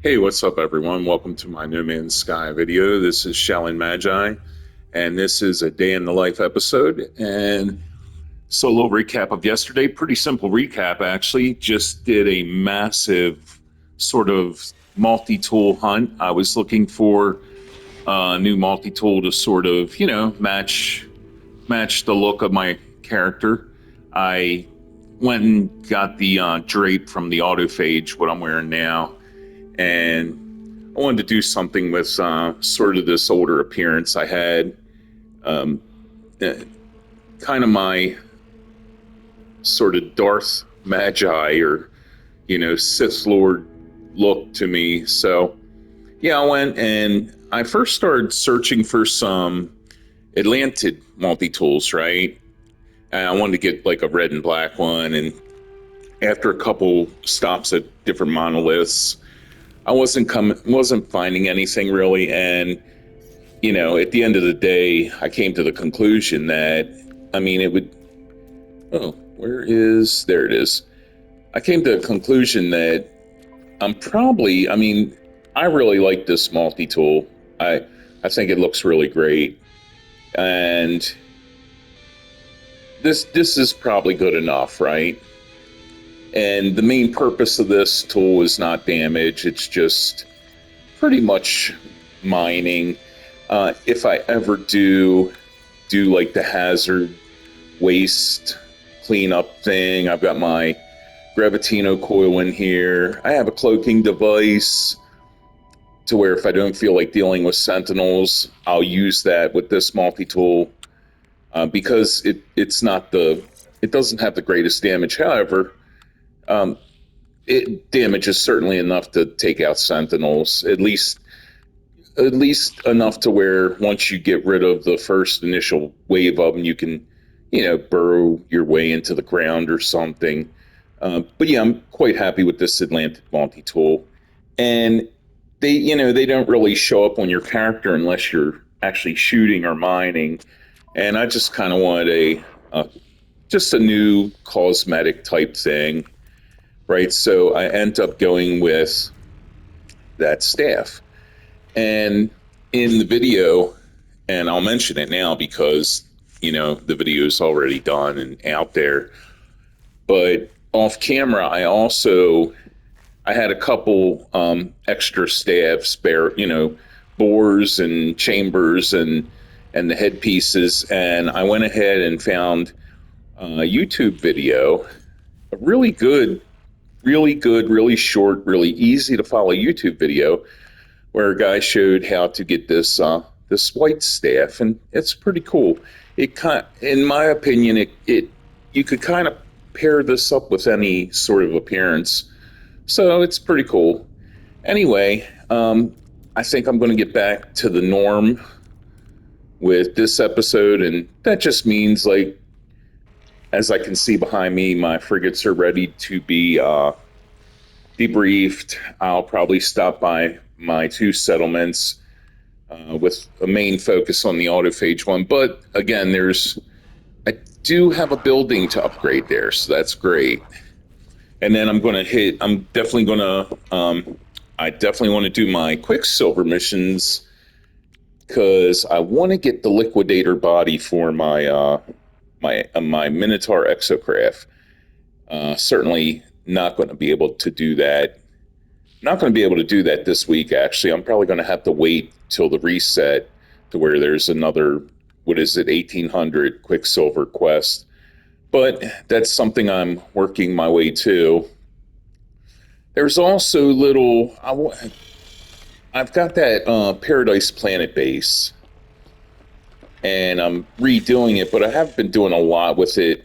Hey, what's up, everyone? Welcome to my No Man's Sky video. This is Shallon Magi, and this is a day in the life episode. And so, a little recap of yesterday. Pretty simple recap, actually. Just did a massive sort of multi-tool hunt. I was looking for a new multi-tool to sort of, match the look of my character. I went and got the drape from the autophage, what I'm wearing now, and I wanted to do something with sort of this older appearance I had. Um, Kind of my sort of Darth Magi or, Sith Lord look to me. So, yeah, I went and I first started searching for some Atlantid multi tools, right? And I wanted to get like a red and black one. And after a couple stops at different monoliths, I wasn't finding anything really. And at the end of the day, I came to the conclusion that, it would, oh, there it is. I came to the conclusion that I really like this multi-tool. I think it looks really great. And this is probably good enough, right? And the main purpose of this tool is not damage. It's just pretty much mining. If I ever do like the hazard waste cleanup thing, I've got my Gravitino coil in here. I have a cloaking device to where if I don't feel like dealing with sentinels, I'll use that with this multi-tool because it doesn't have the greatest damage. However, it damages certainly enough to take out sentinels, at least enough to where once you get rid of the first initial wave of them, you can, burrow your way into the ground or something. But yeah, I'm quite happy with this Atlantic multi-tool. And they don't really show up on your character unless you're actually shooting or mining. And I just kind of wanted just a new cosmetic type thing, right? So I end up going with that staff. And in the video, and I'll mention it now because, the video is already done and out there. But off camera, I had a couple extra staff spare, bores and chambers and the headpieces, and I went ahead and found a YouTube video, a really good, really short, really easy to follow YouTube video where a guy showed how to get this white staff, and it's pretty cool. In my opinion, it you could kind of pair this up with any sort of appearance, so it's pretty cool. Anyway, I think I'm going to get back to the norm with this episode, and that just means like as I can see behind me, my frigates are ready to be debriefed. I'll probably stop by my two settlements with a main focus on the autophage one. But again, I do have a building to upgrade there, so that's great. And then I definitely want to do my Quicksilver missions because I want to get the liquidator body for my Minotaur exocraft. Certainly not going to be able to do that. Not going to be able to do that this week, actually. I'm probably going to have to wait till the reset to where there's another, 1800 Quicksilver quest. But that's something I'm working my way to. There's also I've got that Paradise Planet base, and I'm redoing it, but I haven't been doing a lot with it.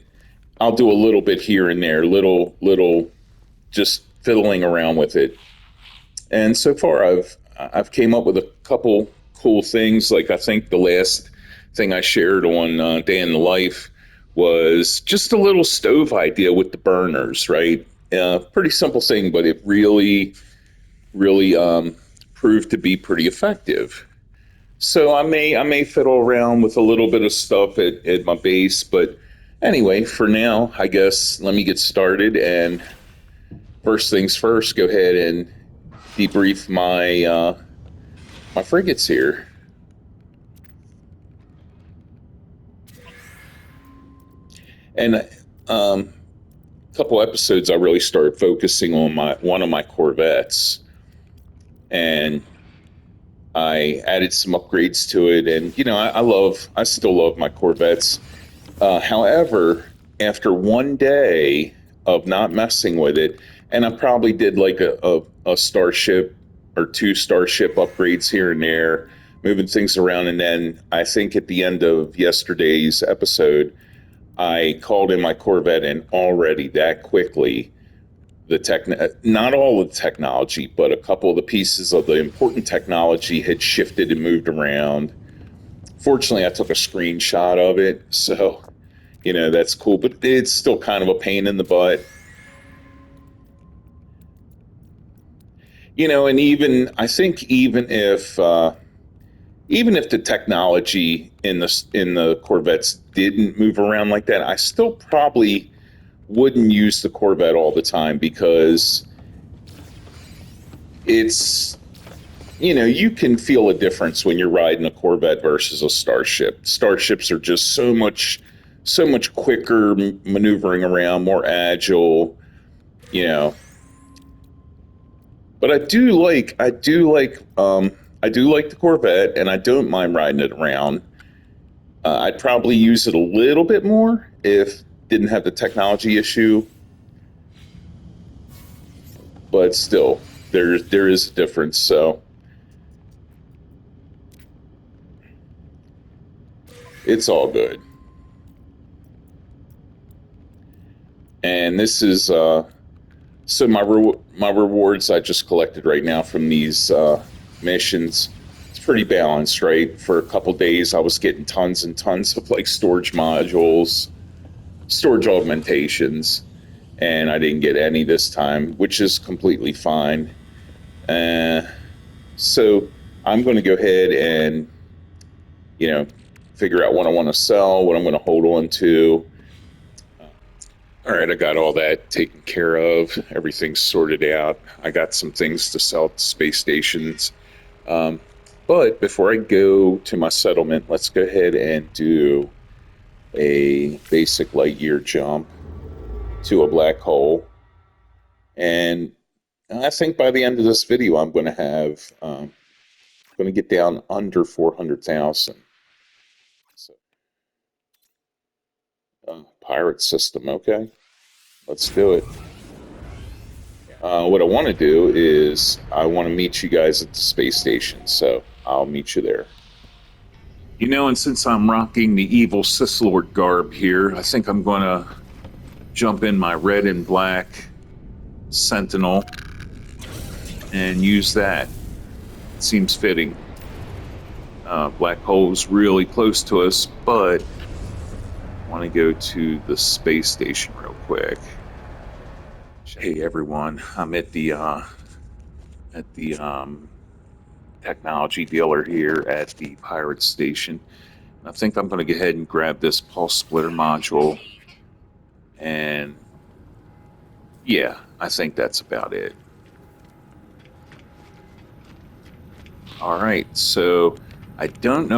I'll do a little bit here and there, little, just fiddling around with it. And so far, I've came up with a couple cool things. Like I think the last thing I shared on Day in the Life was just a little stove idea with the burners, right? Pretty simple thing, but it really proved to be pretty effective. So I may fiddle around with a little bit of stuff at my base, but anyway, for now, I guess let me get started. And first things first, go ahead and debrief my frigates here. And a couple episodes, I really started focusing on one of my corvettes, and I added some upgrades to it. And I still love my corvettes. However, after one day of not messing with it, and I probably did like a starship or two starship upgrades here and there, moving things around. And then I think at the end of yesterday's episode, I called in my Corvette, and already that quickly, not all of the technology, but a couple of the pieces of the important technology had shifted and moved around. Fortunately, I took a screenshot of it, so that's cool, but it's still kind of a pain in the butt. And even I think even if the technology in the Corvettes didn't move around like that, I still probably wouldn't use the Corvette all the time, because it's you can feel a difference when you're riding a Corvette versus a starship. Starships are just so much quicker maneuvering around, more agile, but I do like the Corvette, and I don't mind riding it around. I'd probably use it a little bit more if didn't have the technology issue, but still, there is a difference. So it's all good. And this is so my rewards I just collected right now from these missions. It's pretty balanced, right? For a couple days, I was getting tons and tons of like storage modules, storage augmentations, and I didn't get any this time, which is completely fine. So I'm going to go ahead and figure out what I want to sell, what I'm going to hold on to. All right, I got all that taken care of. Everything's sorted out. I got some things to sell at space stations. But before I go to my settlement, let's go ahead and do a basic light year jump to a black hole. And I think by the end of this video, I'm going to get down under 400,000. So, pirate system, okay? Let's do it. What I want to do is I want to meet you guys at the space station, so I'll meet you there. And since I'm rocking the evil Sith Lord garb here, I think I'm going to jump in my red and black Sentinel and use that. It seems fitting. Black hole's really close to us, but I want to go to the space station real quick. Hey everyone, I'm at the technology dealer here at the pirate station. I think I'm going to go ahead and grab this pulse splitter module, and yeah, I think that's about it. All right, so I don't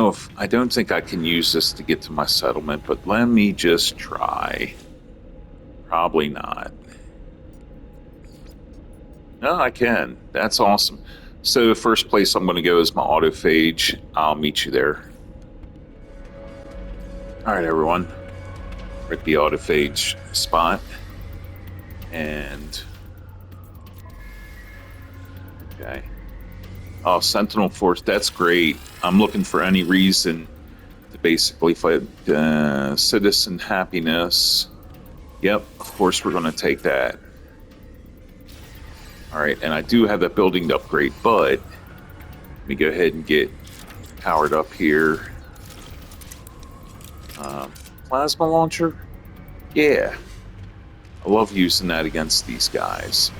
think I can use this to get to my settlement, but let me just try. Probably not. No, I can. That's awesome. So the first place I'm going to go is my autophage. I'll meet you there. All right, everyone. We're at the autophage spot. And okay. Oh, Sentinel Force, that's great. I'm looking for any reason to basically fight citizen happiness. Yep, of course we're going to take that. All right, and I do have that building to upgrade, but let me go ahead and get powered up here. Plasma launcher? Yeah. I love using that against these guys.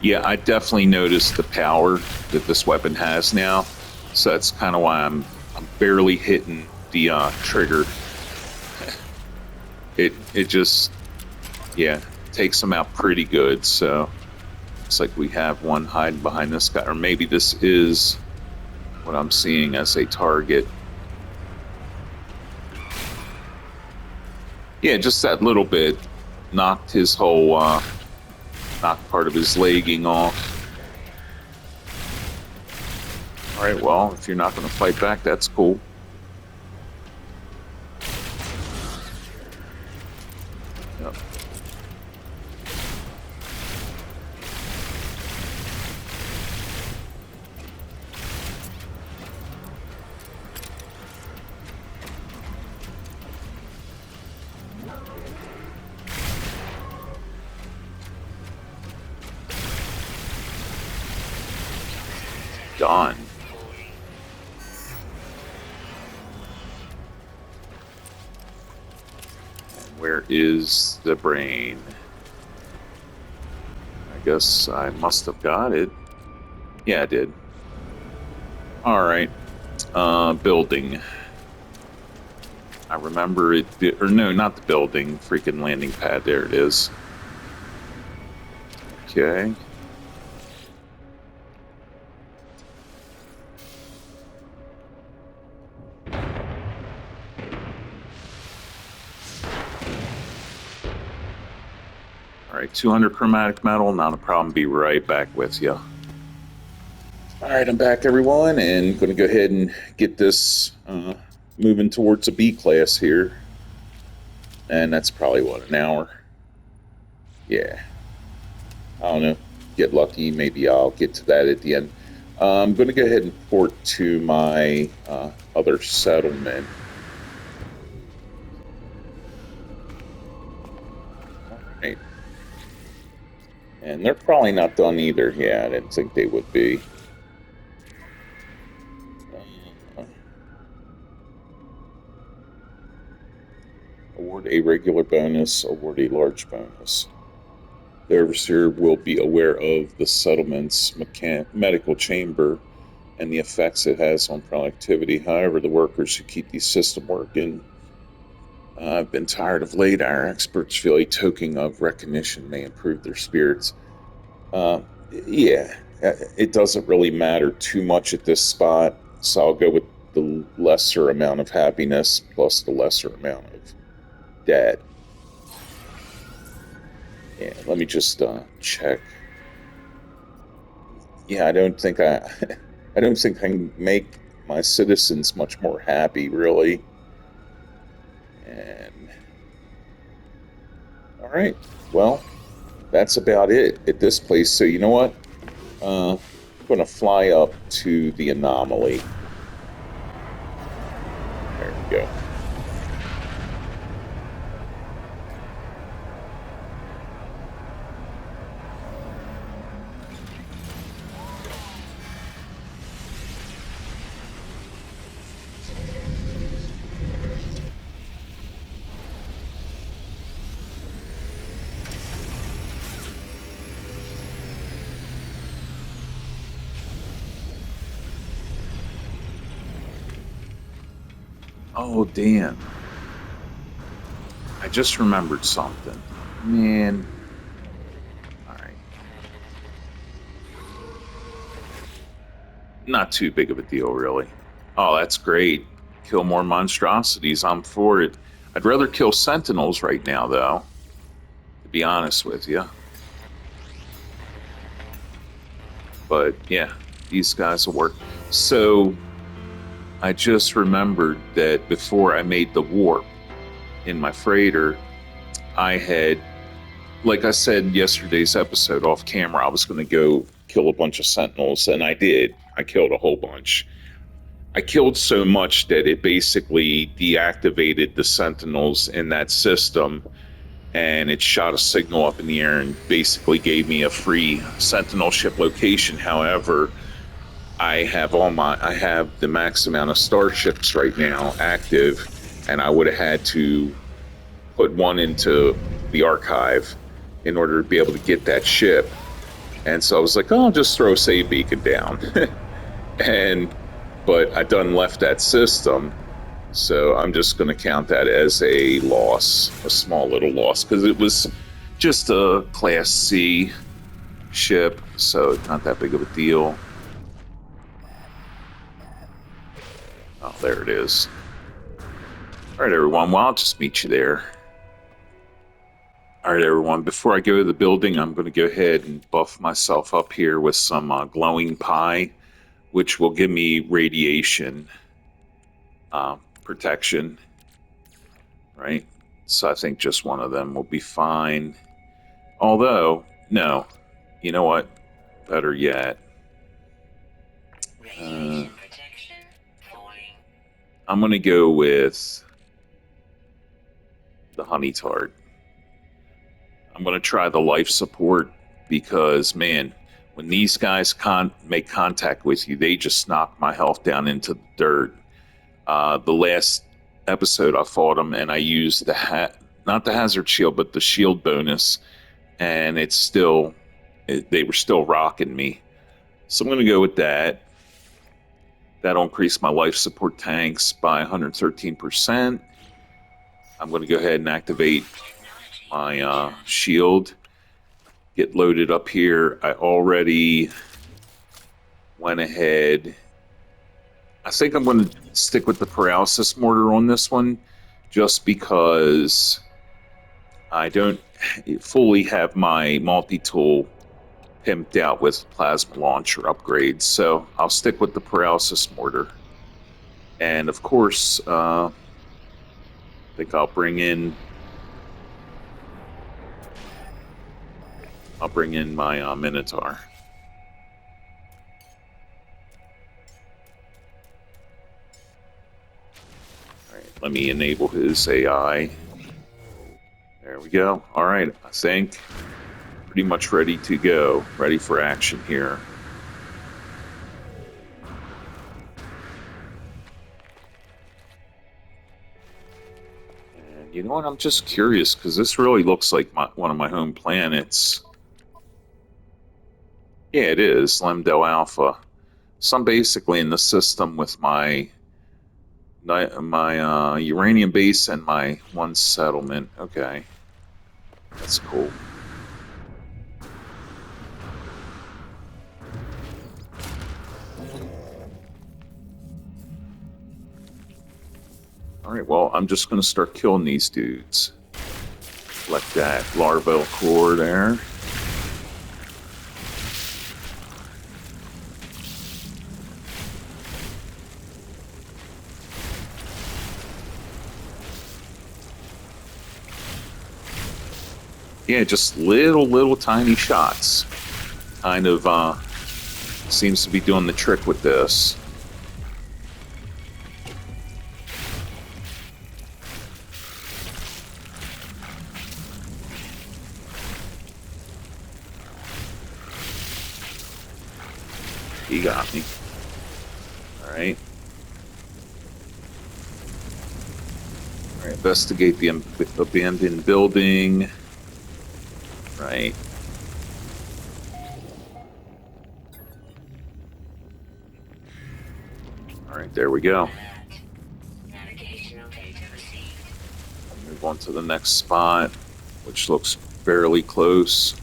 Yeah, I definitely noticed the power that this weapon has now. So that's kind of why I'm barely hitting the trigger. It just, yeah, takes them out pretty good. So looks like we have one hiding behind this guy, or maybe this is what I'm seeing as a target. Yeah, just that little bit knocked his whole, knocked part of his legging off. All right, well, if you're not going to fight back, that's cool. Yep. Done. Where is the brain? I guess I must have got it. Yeah, I did. All right. Building. I remember it, or no, not the building. Freaking landing pad. There it is. Okay. All right, 200 chromatic metal, not a problem. Be right back with you. All right, I'm back, everyone, and going to go ahead and get this moving towards a B class here. And that's probably, what, an hour? Yeah. I don't know. Get lucky. Maybe I'll get to that at the end. I'm going to go ahead and port to my other settlement. All right. And they're probably not done either. Yeah, I didn't think they would be. Award a regular bonus, award a large bonus. The overseer will be aware of the settlement's medical chamber and the effects it has on productivity. However, the workers who keep the system working have been tired of late. Our experts feel a token of recognition may improve their spirits. Yeah, it doesn't really matter too much at this spot, so I'll go with the lesser amount of happiness plus the lesser amount of debt. Yeah, let me just check. Yeah, I don't think I don't think I can make my citizens much more happy, really. And all right, well, that's about it at this place. So you know what? I'm going to fly up to the anomaly. There we go. Oh, damn. I just remembered something. Man. All right. Not too big of a deal, really. Oh, that's great. Kill more monstrosities. I'm for it. I'd rather kill sentinels right now, though, to be honest with you. But yeah, these guys will work. So I just remembered that before I made the warp in my freighter, I had, like I said in yesterday's episode off camera, I was going to go kill a bunch of sentinels, and I did. I killed a whole bunch. I killed so much that it basically deactivated the sentinels in that system, and it shot a signal up in the air and basically gave me a free sentinel ship location. However, I have the max amount of starships right now active, and I would have had to put one into the archive in order to be able to get that ship. And so I was like, oh, I'll just throw a save beacon down. And but I done left that system, so I'm just going to count that as a loss, a small little loss, because it was just a Class C ship, so not that big of a deal. Oh, there it is. All right, everyone. Well, I'll just meet you there. All right, everyone. Before I go to the building, I'm going to go ahead and buff myself up here with some glowing pie, which will give me radiation protection. Right? So I think just one of them will be fine. Although, no. You know what? Better yet. I'm going to go with the honey tart. I'm going to try the life support because, man, when these guys make contact with you, they just knock my health down into the dirt. The last episode, I fought them and I used not the hazard shield, but the shield bonus, and they were still rocking me. So I'm going to go with that. That'll increase my life support tanks by 113%. I'm going to go ahead and activate my shield. Get loaded up here. I already went ahead. I think I'm going to stick with the paralysis mortar on this one, just because I don't fully have my multi-tool pimped out with plasma launcher upgrades, so I'll stick with the paralysis mortar. And of course, I think I'll bring in my Minotaur. All right, let me enable his AI. There we go. All right, I think pretty much ready to go. Ready for action here. And you know what? I'm just curious because this really looks like one of my home planets. Yeah, it is Lemdel Alpha. So I'm basically in the system with my uranium base and my one settlement. Okay, that's cool. All right, well, I'm just going to start killing these dudes. Collect that larval core there. Yeah, just little tiny shots. Kind of seems to be doing the trick with this. He got me. All right. All right, investigate the abandoned building. Right. All right, there we go. Move on to the next spot, which looks fairly close.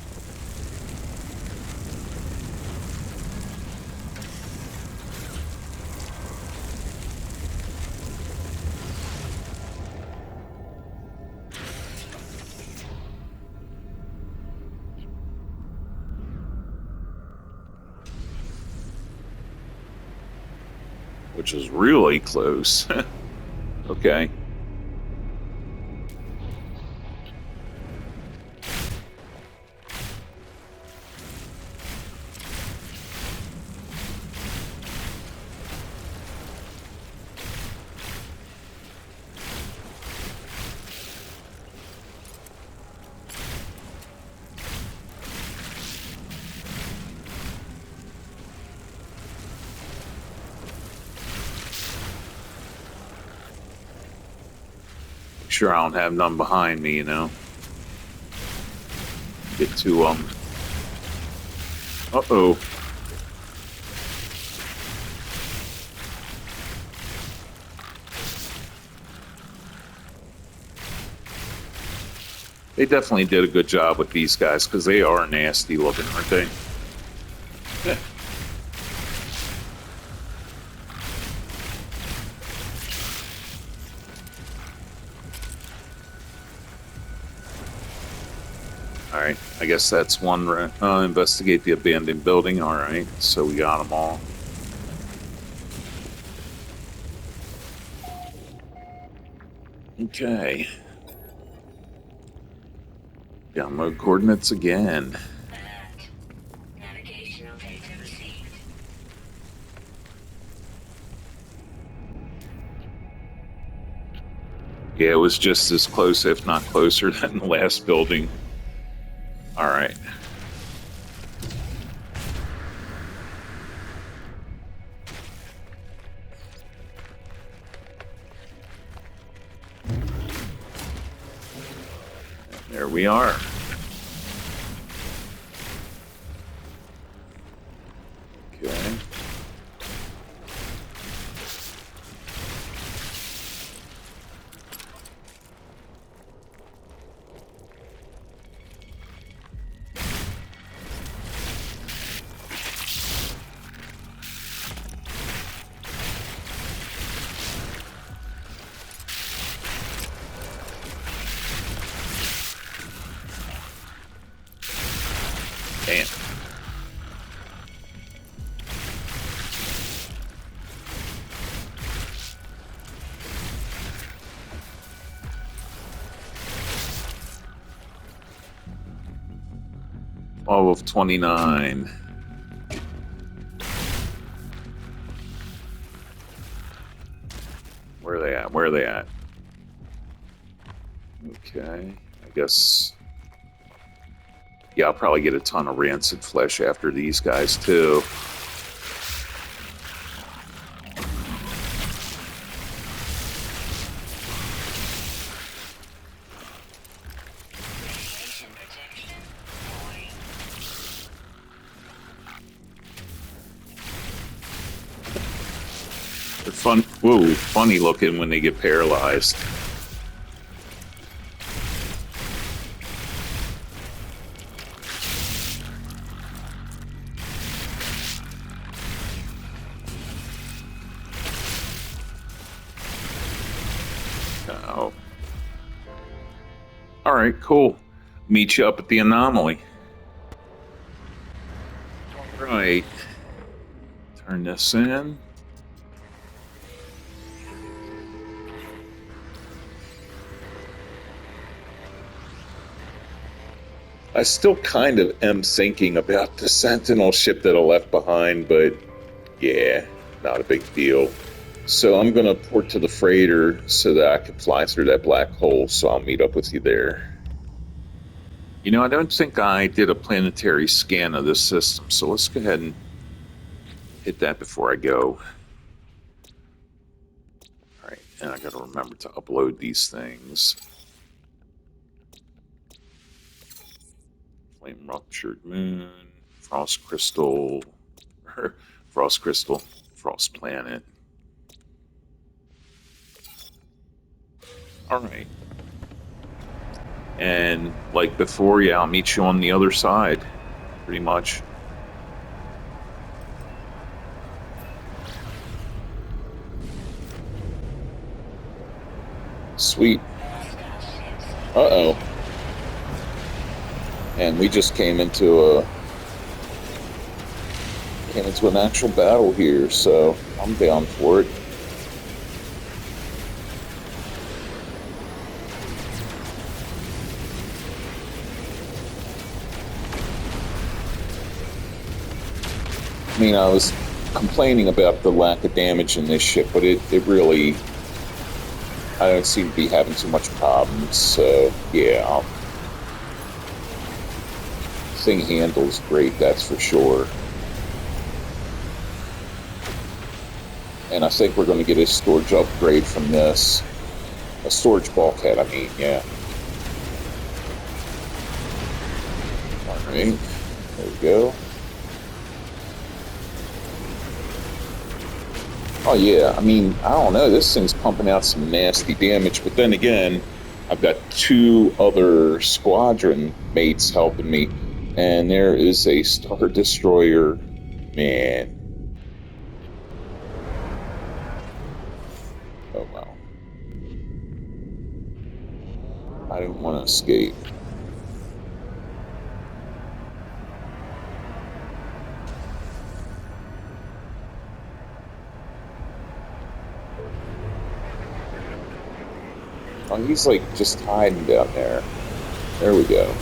Which is really close. Okay. Sure, I don't have none behind me, you know. Get to Uh-oh. They definitely did a good job with these guys because they are nasty looking, aren't they? All right, I guess that's one. Investigate the abandoned building. All right, so we got them all. Okay. Download coordinates again. Navigational data received. Yeah, it was just as close, if not closer, than the last building. All right. There we are. Okay. Damn. All of 29. Where are they at? Where are they at? Okay. I guess. Yeah, I'll probably get a ton of rancid flesh after these guys, too. Radiation protection. Void. They're fun. Whoa, funny looking when they get paralyzed. Oh. All right, cool. Meet you up at the anomaly. All right. Turn this in. I still kind of am thinking about the Sentinel ship that I left behind, but yeah, not a big deal. So I'm going to port to the freighter so that I can fly through that black hole, so I'll meet up with you there. You know, I don't think I did a planetary scan of this system, so let's go ahead and hit that before I go. All right, and I got to remember to upload these things. Flame ruptured moon, frost crystal, frost crystal, frost planet. All right. And like before, yeah, I'll meet you on the other side, pretty much. Sweet. Uh-oh. And we just came into an actual battle here, so I'm down for it. I mean, I was complaining about the lack of damage in this ship, but it really, I don't seem to be having too much problems, so yeah. Thing handles great, that's for sure. And I think we're going to get a storage upgrade from this. A storage bulkhead, I mean, yeah. Alright, there we go. Oh yeah, I mean, I don't know, this thing's pumping out some nasty damage, but then again, I've got two other squadron mates helping me, and there is a Star Destroyer. Man, oh well. I don't want to escape. Oh, he's like just hiding down there. There we go.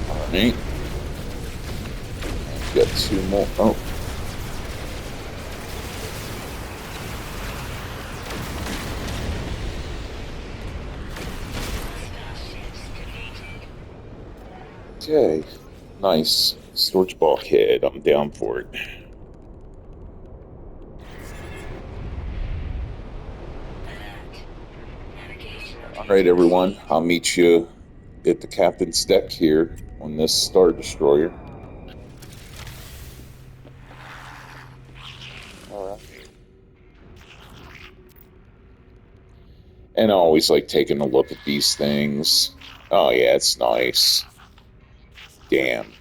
All right. Got two more. Oh, okay. Nice. Storage bulkhead. I'm down for it. All right, everyone. I'll meet you at the captain's deck here on this Star Destroyer. All right. And I always like taking a look at these things. Oh, yeah, it's nice. Damn.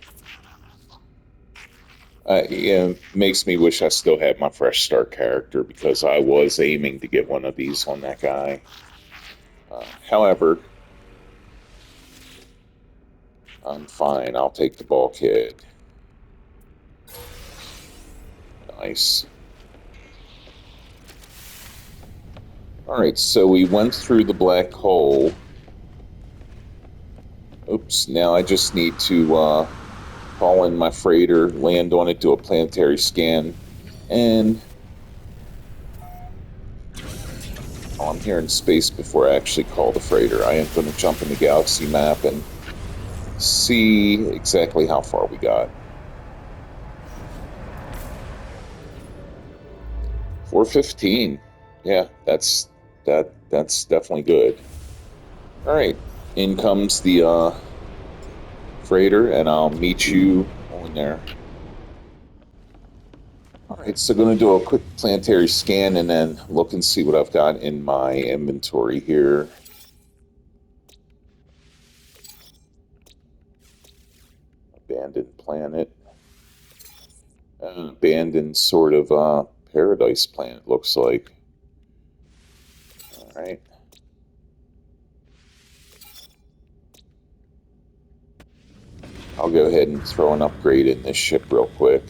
Yeah, makes me wish I still had my fresh start character because I was aiming to get one of these on that guy. However, I'm fine. I'll take the bulkhead. Nice. All right, so we went through the black hole. Oops, now I just need to call in my freighter, land on it, do a planetary scan, and oh, I'm here in space before I actually call the freighter. I am going to jump in the galaxy map and see exactly how far we got. 415. Yeah, that's definitely good. All right, in comes the freighter, and I'll meet you on there. All right, so going to do a quick planetary scan and then look and see what I've got in my inventory here. Abandoned planet. An abandoned sort of paradise planet, looks like. All right. I'll go ahead and throw an upgrade in this ship real quick.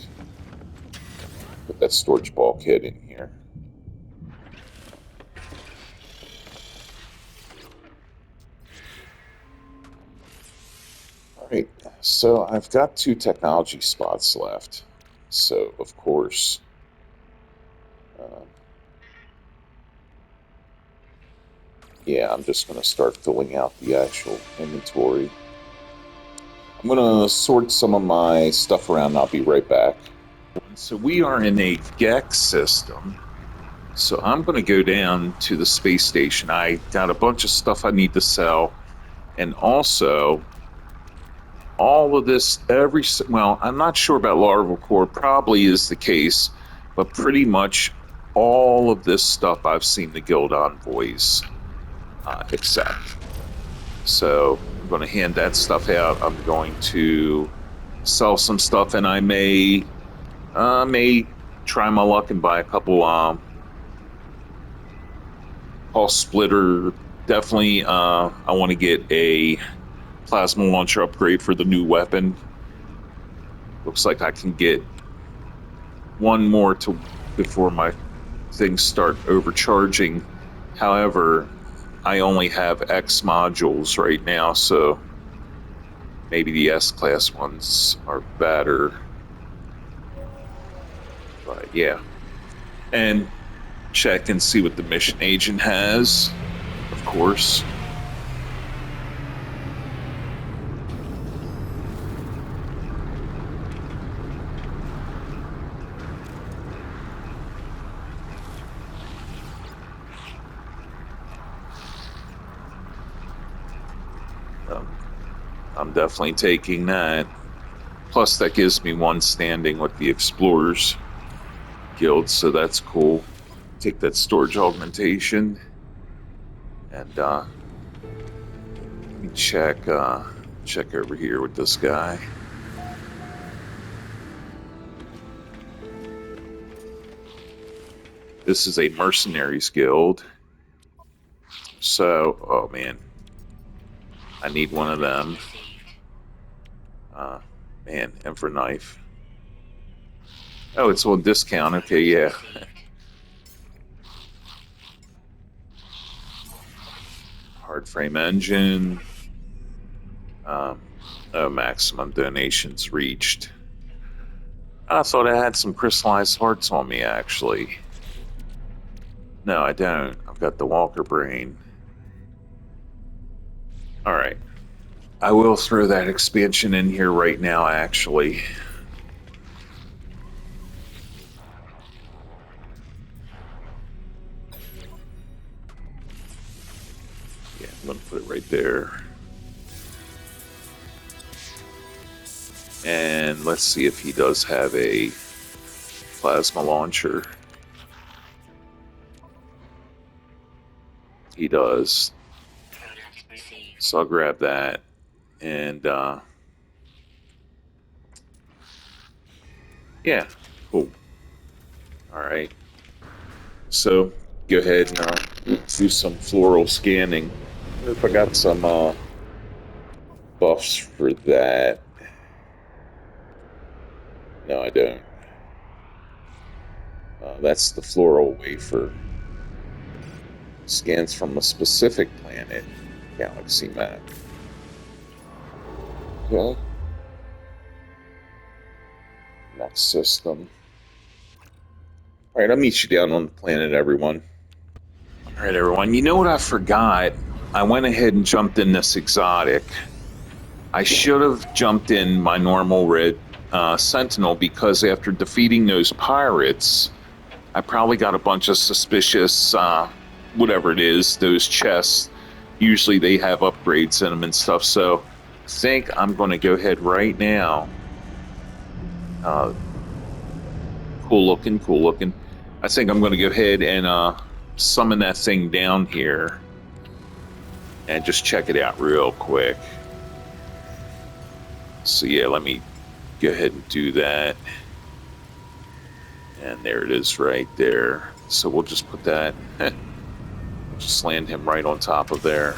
Put that storage bulkhead in here. All right, so I've got two technology spots left. So, of course, uh, yeah, I'm just going to start filling out the actual inventory. I'm going to sort some of my stuff around. I'll be right back. So we are in a Gex system. So I'm going to go down to the space station. I got a bunch of stuff I need to sell. And also, all of this, well, I'm not sure about larval core, probably is the case, but pretty much all of this stuff I've seen the guild envoys accept. So I'm going to hand that stuff out. I'm going to sell some stuff, and I may try my luck and buy a couple pulse splitter. Definitely, I want to get a plasma launcher upgrade for the new weapon. Looks like I can get one more to before my things start overcharging. However, I only have X modules right now, so maybe the S-class ones are better. But yeah. And check and see what the mission agent has, of course. I'm definitely taking that. Plus, that gives me one standing with the Explorers Guild, so that's cool. Take that storage augmentation, and let me check over here with this guy. This is a mercenaries guild. So, oh man, I need one of them. Uh, man, Emperor knife. Oh, it's on discount. Okay, yeah. Hard frame engine. Um, oh, maximum donations reached. I thought I had some crystallized hearts on me, actually. No, I don't. I've got the Walker brain. All right. I will throw that expansion in here right now, actually. Yeah, I'm going to put it right there. And let's see if he does have a plasma launcher. He does. So I'll grab that. And, yeah, cool. All right. So go ahead and do some floral scanning. If I got some buffs for that. No, I don't. That's the floral wafer. Scans from a specific planet. Galaxy map. Okay. Next system. All right, I'll meet you down on the planet, everyone. All right, everyone. You know what I forgot? I went ahead and jumped in this exotic. I should have jumped in my normal red sentinel because after defeating those pirates, I probably got a bunch of suspicious, whatever it is, those chests. Usually they have upgrades in them and stuff. So I think I'm going to go ahead right now. Cool looking, cool looking. I think I'm going to go ahead and summon that thing down here and just check it out real quick. So yeah, let me go ahead and do that. And there it is right there. So we'll just put that, just land him right on top of there.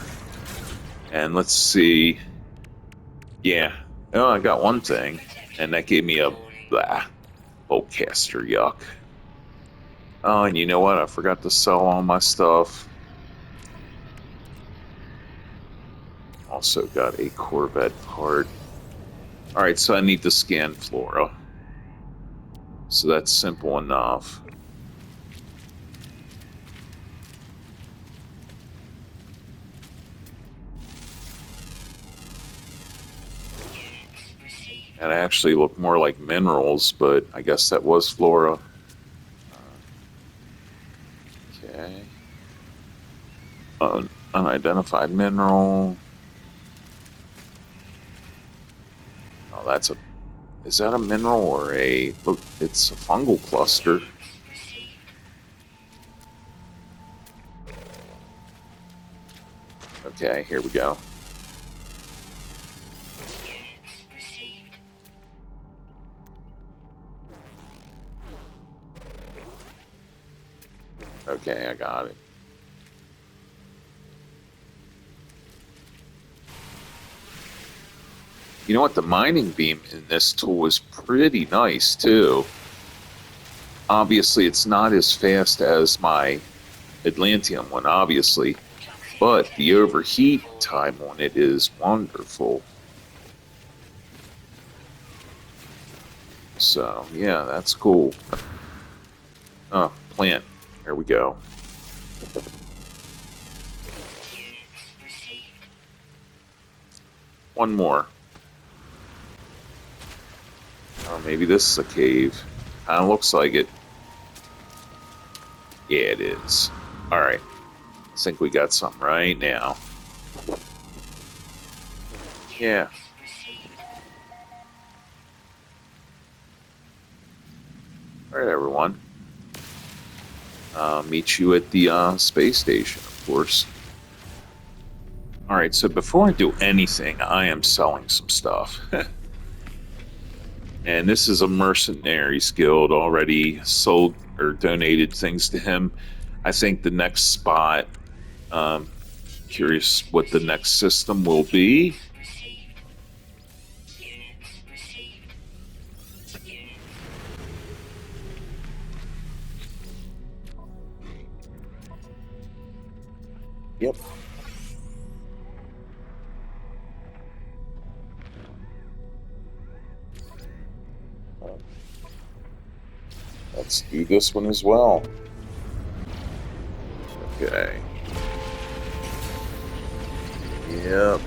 And let's see. Yeah. Oh, I got one thing. And that gave me a blah, bowcaster, yuck. Oh, and you know what? I forgot to sell all my stuff. Also got a Corvette part. Alright, so I need to scan Flora. So that's simple enough. And it actually looked more like minerals, but I guess that was Flora. Okay. Unidentified mineral. Oh, that's a... Is that a mineral or a... Look, it's a fungal cluster. Okay, here we go. Okay, I got it. You know what? The mining beam in this tool is pretty nice, too. Obviously, it's not as fast as my Atlantean one, obviously. But the overheat time on it is wonderful. So, yeah, that's cool. Oh, plant. There we go. One more. Oh, maybe this is a cave. Kind of looks like it. Yeah, it is. All right. I think we got some right now. Yeah. All right, everyone. Meet you at the space station, of course. All right, so before I do anything, I am selling some stuff. And this is a mercenaries guild already sold or donated things to him. I think the next spot, um, curious what the next system will be. Units received. Units received. Units. Yep. Uh, let's do this one as well. Okay. Yep.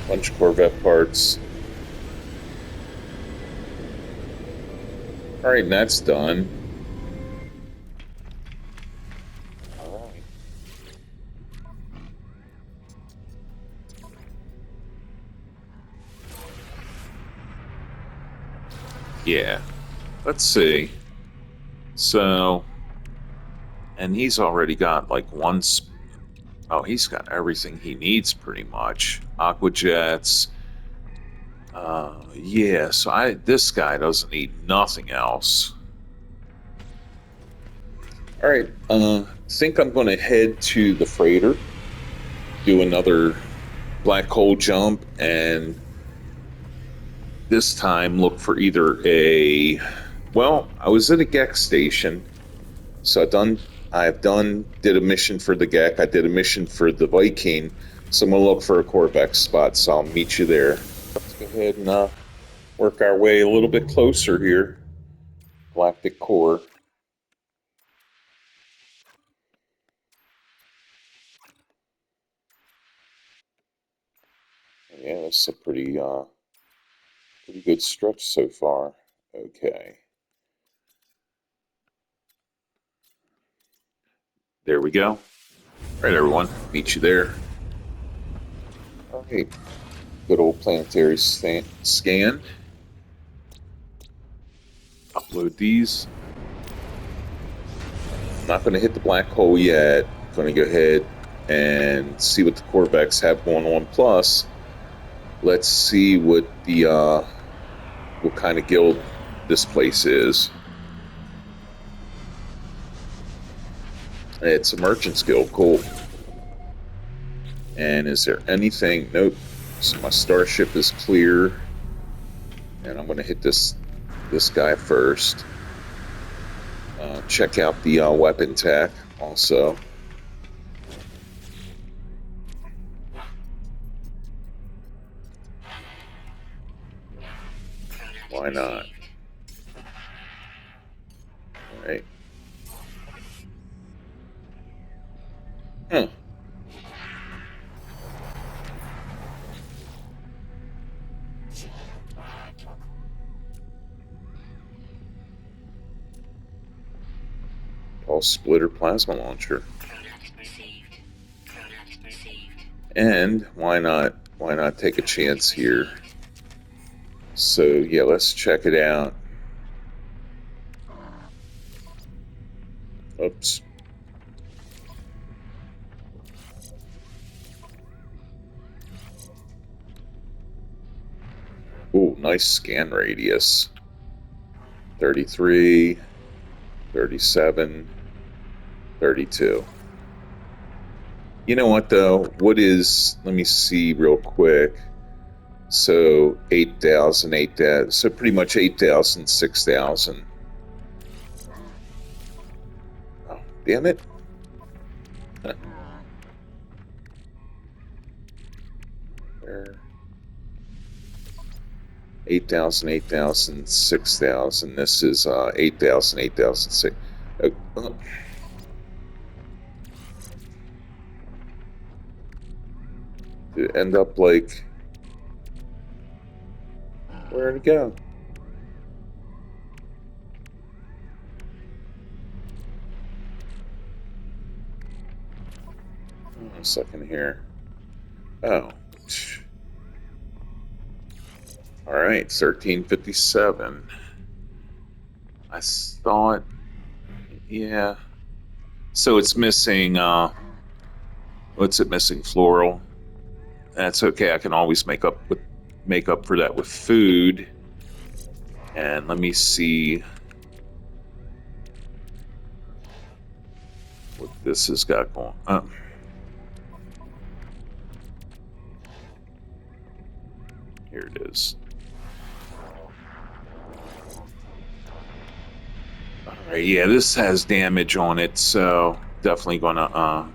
Bunch of Corvette parts. All right, and that's done. All right. Yeah. Let's see. So, and he's already got like one. Oh, he's got everything he needs pretty much. Aquajets. Yeah. So this guy doesn't need nothing else. All right. Think I'm going to head to the freighter, do another black hole jump, and this time look for either a. Well, I was at a Gek station, so did a mission for the Gek. I did a mission for the Viking, so I'm gonna look for a Corvex spot. So I'll meet you there. Let's go ahead and work our way a little bit closer here. Galactic core. Yeah, it's a pretty good stretch so far. Okay, there we go. All right, everyone, meet you there. All right, good old planetary scan. Upload these. I'm not going to hit the black hole yet. I'm going to go ahead and see what the Corvex have going on. Plus, let's see what kind of guild this place is. It's a merchant's guild. Cool. And is there anything? Nope. So my starship is clear, and I'm going to hit this guy first. Check out the weapon tech also. Why not? All right. Huh. All splitter plasma launcher. Product received. Product And why not take a chance here? So yeah, let's check it out. Oops. Ooh, nice scan radius. 33, 37, 32. You know what though? Let me see real quick. So 8,000, 8,000. So pretty much 8,000, 6,000. Oh, damn it. There. 8,000, 8,000, 6,000. This is 8,000, 8,000, 6. Did it end up like, where'd it go? A second here. Oh. All right, 1357. I thought, yeah. So it's missing, what's it missing? Floral. That's okay. I can always make up for that with food. And let me see what this has got going. Here it is. All right, yeah, this has damage on it, so definitely gonna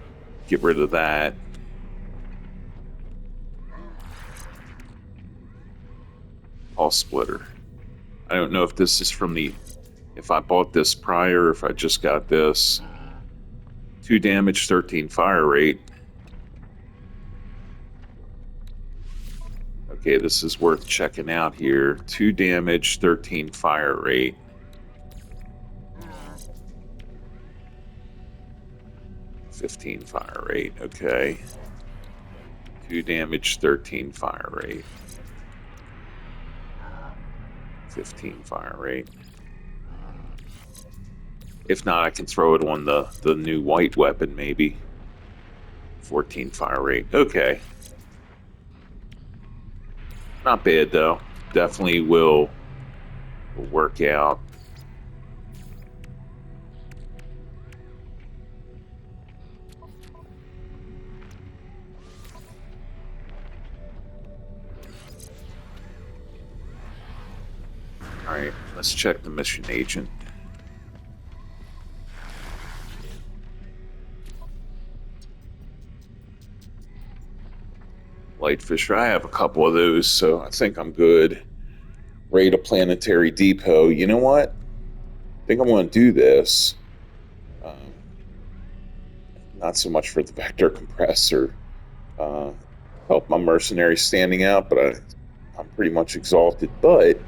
get rid of that. Pulse splitter. I don't know if this is from if I bought this prior, or if I just got this. 2 damage, 13 fire rate. Okay, this is worth checking out here. 2 damage, 13 fire rate. 15 fire rate, okay. 2 damage, 13 fire rate. 15 fire rate. If not, I can throw it on the new white weapon, maybe. 14 fire rate. Okay. Not bad, though. Definitely will work out. All right, let's check the mission agent. Lightfisher. I have a couple of those, so I think I'm good. Raid a planetary depot. You know what? I think I want to do this. Um, Not so much for the vector compressor. Uh, Help my mercenary standing out, but I'm pretty much exalted. But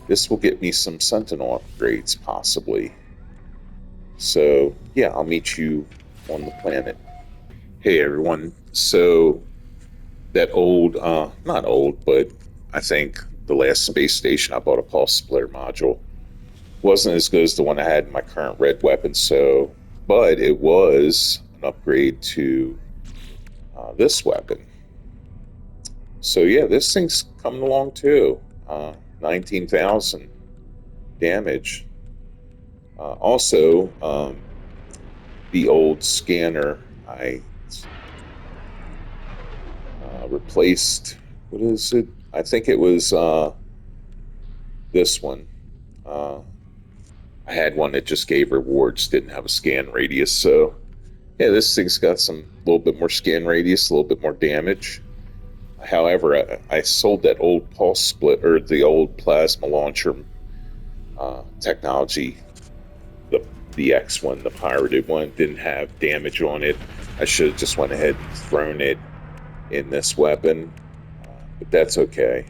this will get me some sentinel upgrades, possibly. So, yeah, I'll meet you on the planet. Hey, everyone. So, that old, not old, but I think the last space station I bought a pulse splitter module wasn't as good as the one I had in my current red weapon. So, but it was an upgrade to this weapon. So yeah, this thing's coming along too. 19,000 damage. Also, the old scanner I replaced. What is it? I think it was this one. Uh, I had one that just gave rewards, didn't have a scan radius. So yeah, this thing's got some little bit more scan radius, a little bit more damage. However, I sold that old pulse split or the old plasma launcher technology. The X one, the pirated one, didn't have damage on it. I should have just went ahead and thrown it in this weapon, but that's okay.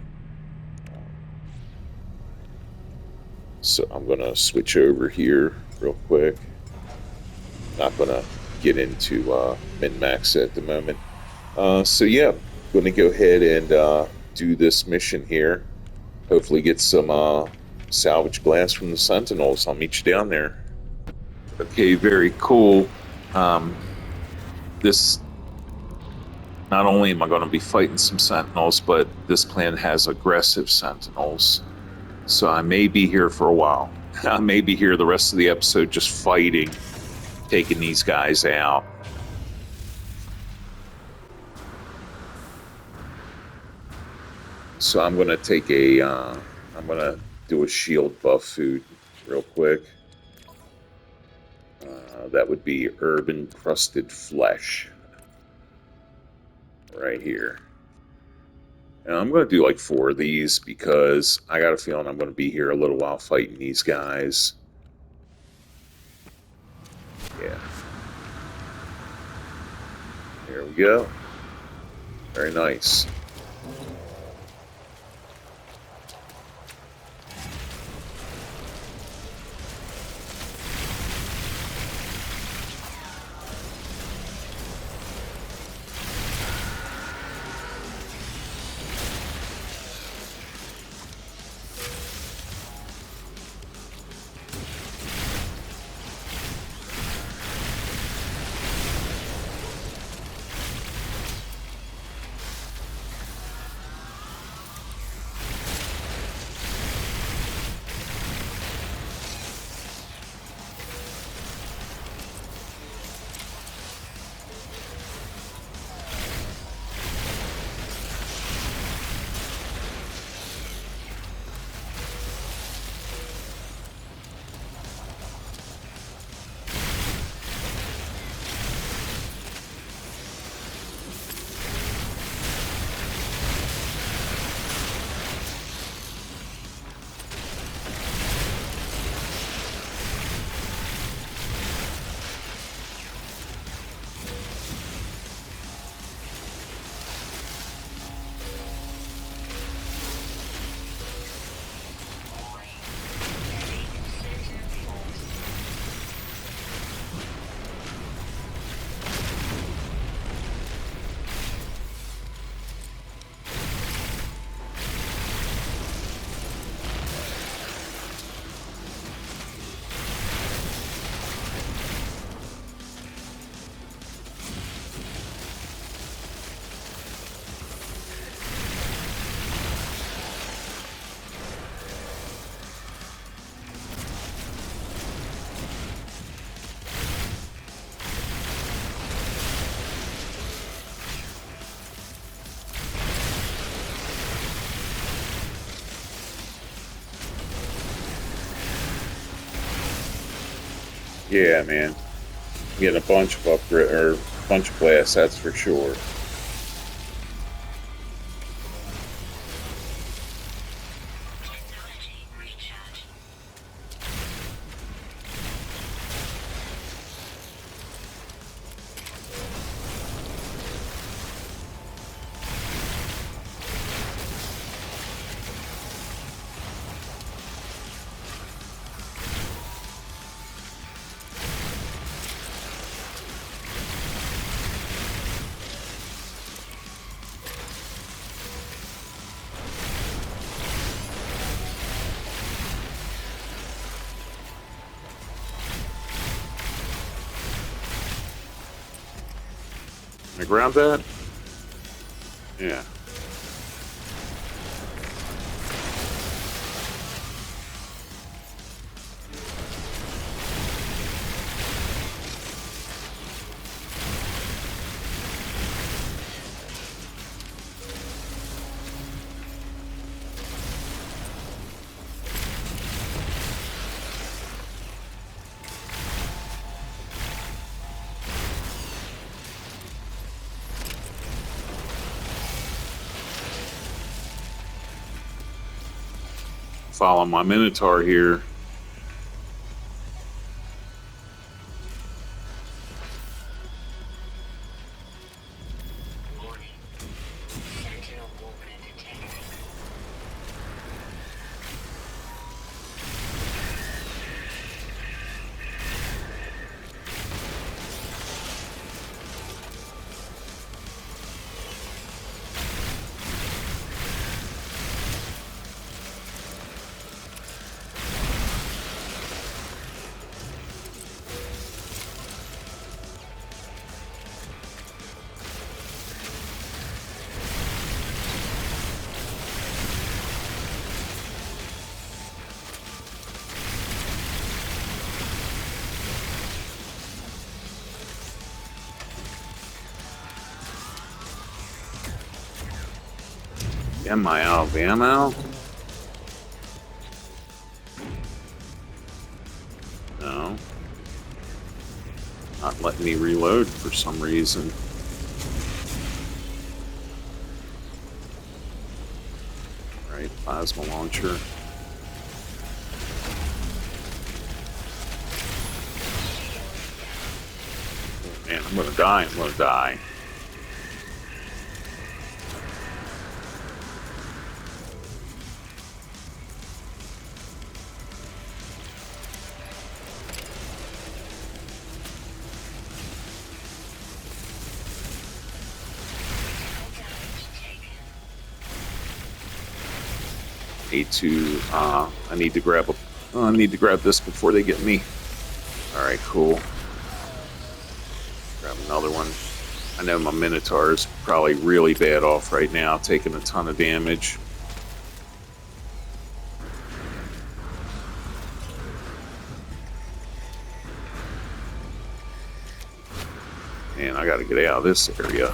So I'm gonna switch over here real quick. Not gonna get into min-max at the moment. So yeah, going to go ahead and do this mission here. Hopefully, get some salvage glass from the sentinels. I'll meet you down there. Okay, very cool. This not only am I going to be fighting some sentinels, but this plan has aggressive sentinels. So I may be here for a while. I may be here the rest of the episode just fighting, taking these guys out. So I'm going to I'm going to do a shield buff food real quick. That would be herb encrusted flesh right here. And I'm going to do like 4 of these because I got a feeling I'm going to be here a little while fighting these guys. Yeah. There we go. Very nice. Yeah, man. Getting a bunch of upgrade or a bunch of glass, that's for sure. Technology recharge. Can I grab that? Yeah. Follow my Minotaur here. Warning. Sentinel movement detected. Am I out of ammo? No. Not letting me reload for some reason. Right, plasma launcher. Oh, man, I'm gonna die. I'm gonna die. I need to grab I need to grab this before they get me. All right, cool. Grab another one. I know my Minotaur is probably really bad off right now, taking a ton of damage. And I got to get out of this area.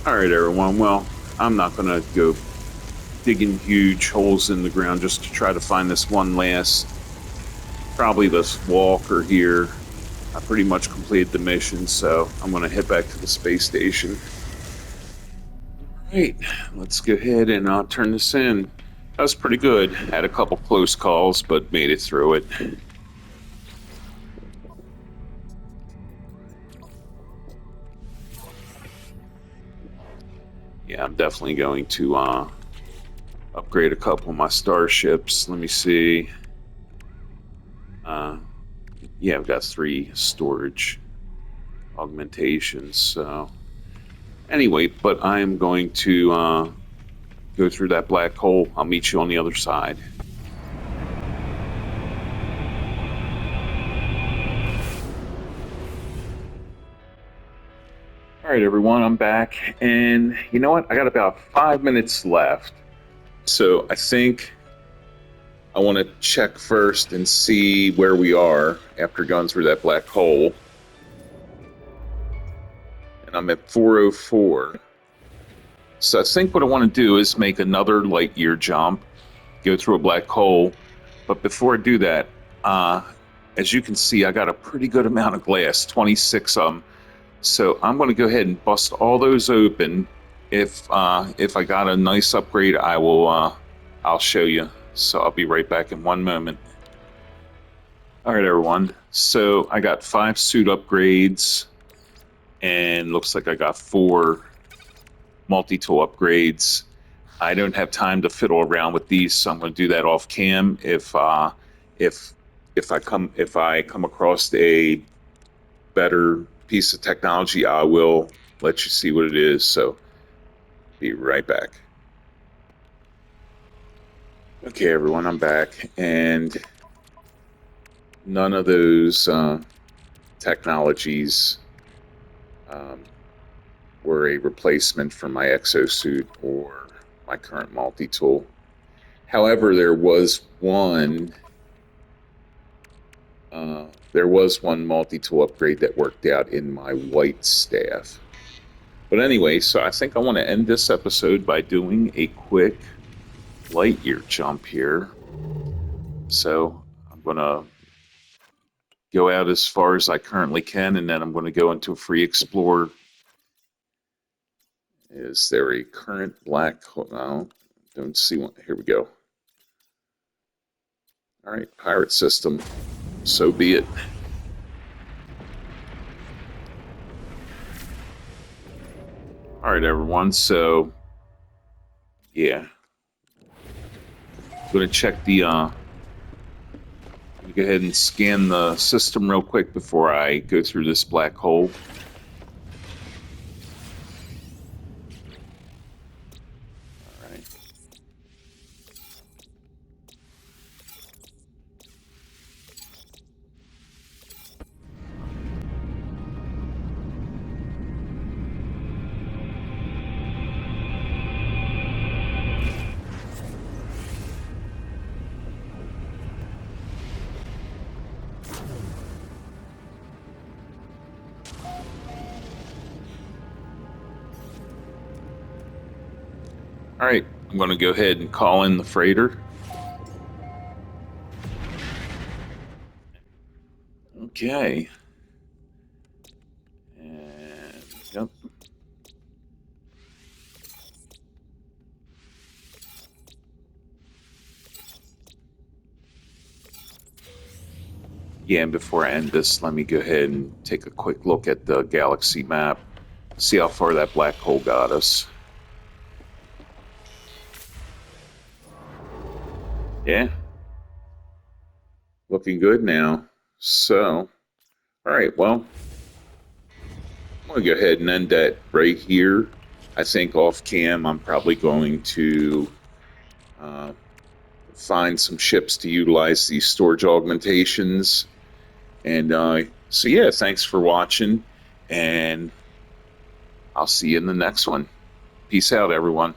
All right, everyone. Well, I'm not going to go digging huge holes in the ground just to try to find this one last, probably this walker here. I pretty much completed the mission, so I'm going to head back to the space station. All right, let's go ahead and turn this in. That was pretty good. Had a couple close calls, but made it through it. Yeah, I'm definitely going to upgrade a couple of my starships. Let me see. Yeah, I've got 3 storage augmentations. So anyway, but I am going to go through that black hole. I'll meet you on the other side. All right, everyone, I'm back. And you know what? I got about 5 minutes left. So I think I want to check first and see where we are after going through that black hole. And I'm at 404. So I think what I want to do is make another light year jump, go through a black hole. But before I do that, as you can see, I got a pretty good amount of glass, 26 of them. So I'm going to go ahead and bust all those open, If I got a nice upgrade, I'll show you. So I'll be right back in one moment. All right, everyone. So I got 5 suit upgrades, and looks like I got 4 multi-tool upgrades. I don't have time to fiddle around with these, so I'm going to do that off cam. If if I come across a better piece of technology, I will let you see what it is. So be right back. Okay, everyone, I'm back, and none of those technologies um, were a replacement for my exosuit or my current multi-tool. However, there was one multi-tool upgrade that worked out in my white staff. But anyway, so I think I want to end this episode by doing a quick light year jump here. So I'm going to go out as far as I currently can, and then I'm going to go into a free explore. Is there a current black hole? No, don't see one. Here we go. All right, pirate system. So be it. All right, everyone. So, yeah, I'm going to check the. Let me go ahead and scan the system real quick before I go through this black hole. All right. All right, I'm going to go ahead and call in the freighter. Okay. And, yep. Yeah, and before I end this, let me go ahead and take a quick look at the galaxy map, see how far that black hole got us. Yeah, looking good now. So, all right, well, I'm going to go ahead and end that right here. I think off cam, I'm probably going to uh, find some ships to utilize these storage augmentations. And so, yeah, thanks for watching, and I'll see you in the next one. Peace out, everyone.